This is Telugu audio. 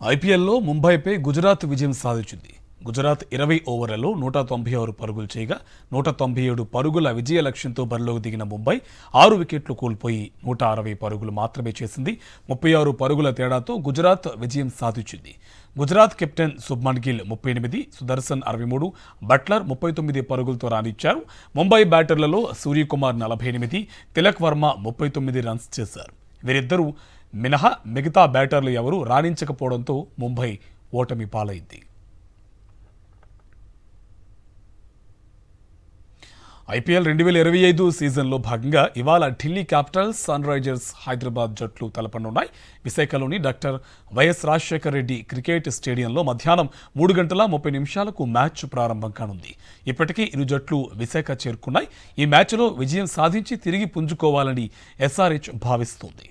ఐపీఎల్లో ముంబైపై గుజరాత్ విజయం సాధించింది. గుజరాత్ 20 ఓవర్లలో 196 పరుగులు చేయగా 197 పరుగుల విజయ లక్ష్యంతో బరిలోకి దిగిన ముంబై 6 వికెట్లు కోల్పోయి 160 పరుగులు మాత్రమే చేసింది. 36 పరుగుల తేడాతో గుజరాత్ విజయం సాధించింది. గుజరాత్ కెప్టెన్ శుభ్మన్ గిల్ 38, సుదర్శన్ 63, బట్లర్ 39 పరుగులతో రాణించారు. ముంబై బ్యాటర్లలో సూర్యకుమార్ 48, తిలక్ వర్మ 39 రన్స్ చేశారు. వీరిద్దరూ మినహా మిగతా బ్యాటర్లు ఎవరూ రాణించకపోవడంతో ముంబై ఓటమి పాలైంది. ఐపీఎల్ 2025 సీజన్లో భాగంగా ఇవాళ Delhi capitals, Sunrisers Hyderabad జట్లు తలపనున్నాయి. విశాఖలోని doctor YS Rajasekhar Reddy cricket స్టేడియంలో మధ్యాహ్నం 3:30 మ్యాచ్ ప్రారంభం కానుంది. ఇప్పటికే ఇరు జట్లు విశాఖ చేరుకున్నాయి. ఈ మ్యాచ్లో విజయం సాధించి తిరిగి పుంజుకోవాలని ఎస్ఆర్హెచ్ భావిస్తోంది.